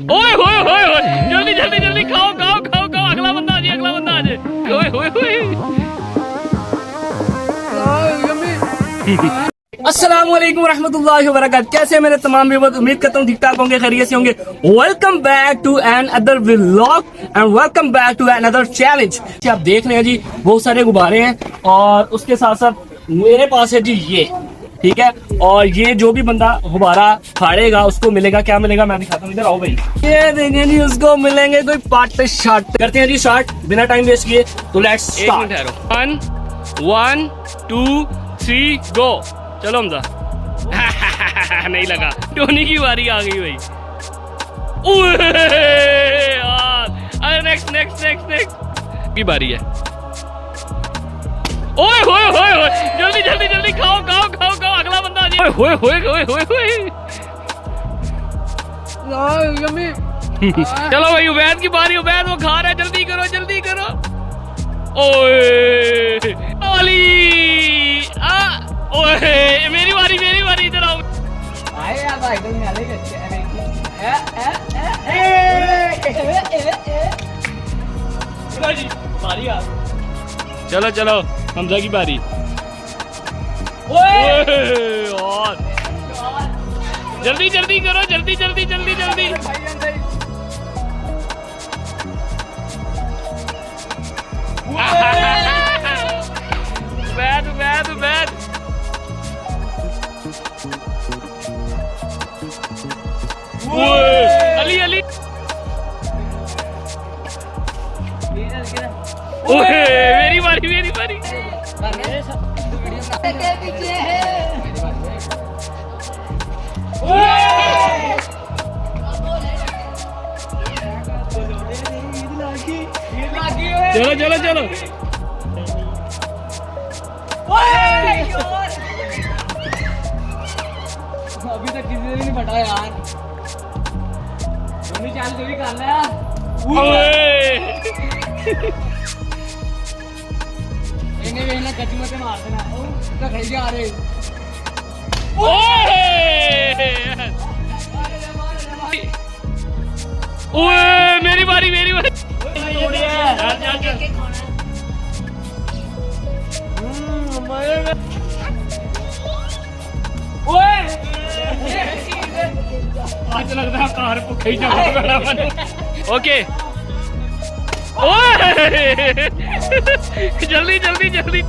ओए होए होए होए, जल्दी जल्दी जल्दी खाओ खाओ खाओ खाओ, अगला बंदा आ जाए, अगला बंदा आ जाए। ओए होए होए। अस्सलाम वालेकुम रहमतुल्लाहि व बरकातहू। कैसे मेरे तमाम व्यूअर्स, उम्मीद करता हूँ ठीक ठाक होंगे, खैरियत से होंगे। Welcome back to another vlog and welcome back to another challenge. आप देख रहे हैं जी, बहुत सारे गुब्बारे हैं और उसके साथ साथ मेरे पास है जी ये, ठीक है। और ये जो भी बंदा गुब्बारा फाड़ेगा उसको मिलेगा, क्या मिलेगा मैं दिखाता हूँ, इधर आओ भाई। ये देखिए जी, उसको मिलेंगे कोई पार्ट शॉट। करते हैं जी स्टार्ट बिना टाइम वेस्ट किए, तो लेट्स स्टार्ट। 1 2 3 गो। चलो हमजा। नहीं लगा, टोनी की बारी आ गई भाई। अरे नेक्स्ट नेक्स्ट नेक्स्ट नेक्स्ट की बारी है। ओए होए होए होए, जल्दी जल्दी जल्दी खाओ खाओ खाओ खाओ, अगला बंदा आ जाए। होए होए होए होए होए। चलो भाई, उबैद की बारी। उबैद वो खा रहा है, जल्दी करो जल्दी करो। ओए ओली ओए, मेरी बारी मेरी बारी, इधर आओ। बारी आ। चलो चलो, हमजा की बारी। और जल्दी जल्दी करो, जल्दी जल्दी जल्दी जल्दी। बैठ बैठ बैठ। अली अली, ओए मेरी बारी मेरी बारी। चलो चलो चलो। अभी तक किसी ने भी नहीं फटा यार। चाल तो भी करना यार। इन्हें कच्ची मत मार देना। तो खड़ी जा रहे। ओए मेरी बारी मेरी बारी। आज लगता है कार को खींच जाएगा। ओके ओए जल्दी जल्दी जल्दी।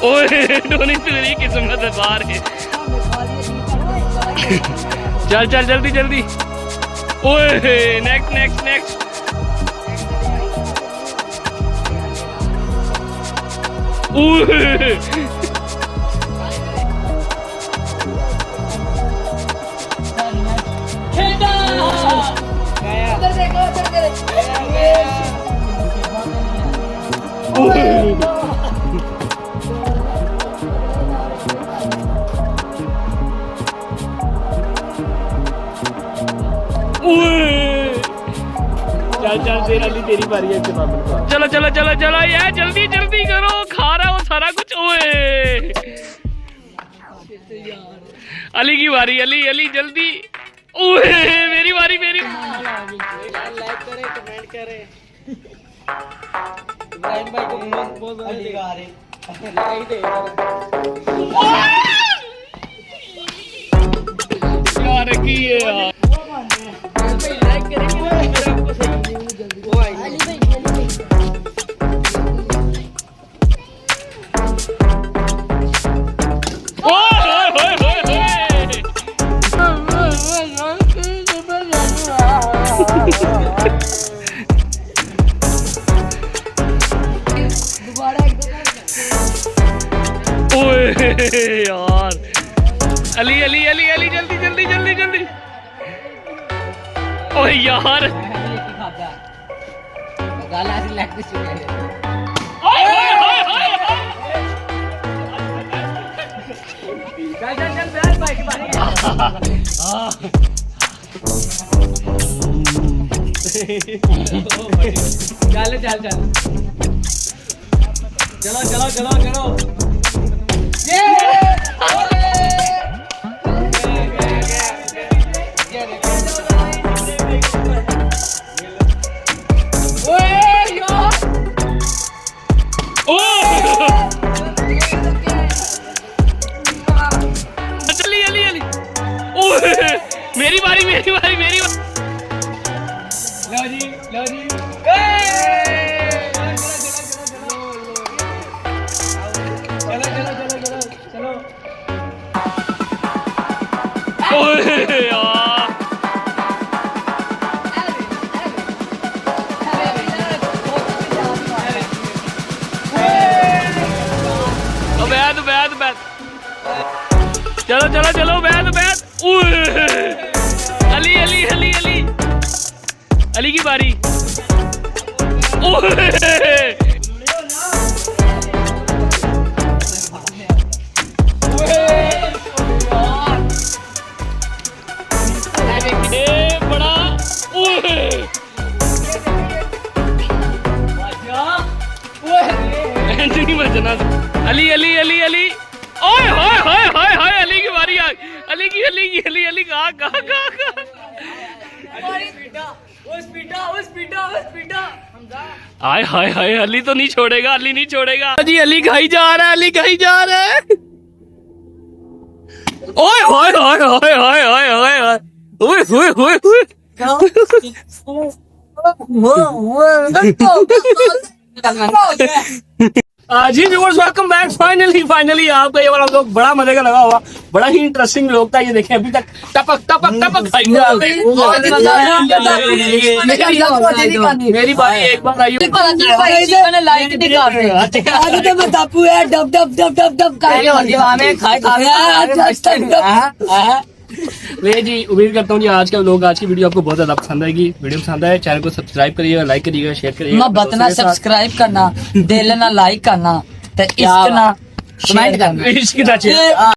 ओए टोनी तेरी किस्मत बाहर है। चल चल जल्दी जल्दी। ओए नेक्स्ट नेक्स्ट नेक्स्ट। चल चल तेरा अली, तेरी बारी है। चलो चलो चलो चलो यार, जल्दी जल्दी करो, खा रहा हो सारा कुछ। ओए अली की बारी, अली अली जल्दी। ओए मेरी बारी मेरी। लाइक करें, कमेंट करें। इब्राहिम भाई को बहुत अधिकार है। लाइक दे यार की है यार। लाइक करेंगे ना, मेरा आपको सही जल्दी। वो आई अली भाई, ओए यार, अली अली अली अली जल्दी जल्दी जल्दी जल्दी। ओए यार गाला से लग चुके हैं। चल चल चल बैठ भाई की बारी। चल चल चल, चलो चलो चलो चलो। बैठ बैठ बैठ चलो चलो चलो बैठ बैठ अली अली अली अली अली की बारी बड़ा नहीं बचना अली अली अली अली ओए होए होए होए होए अली की बारी आ अली की अली की अली अली कहा हाय हाय हाय अली तो नहीं छोड़ेगा अली नहीं छोड़ेगा जी अली खाई जा रहा है अली खाई जा रहा है ओए होए होए होए होए होए होए ओए होए होए जी व्यूअर्स वेलकम बैक फाइनली आपका ये वाला लोग बड़ा मजे का लगा हुआ बड़ा ही इंटरेस्टिंग लोग था ये देखें अभी तक टपक टपक टपक मेरी बारी एक बार आई वे जी उम्मीद करता हूँ जी आज का लोग आज की वीडियो आपको बहुत ज्यादा पसंद आएगी वीडियो पसंद आए चैनल को सब्सक्राइब करिएगा लाइक करिएगा शेयर करिएगा बतना सब्सक्राइब करना दिल ना लाइक करना ते इश्क ना कमेंट करना इश्क दा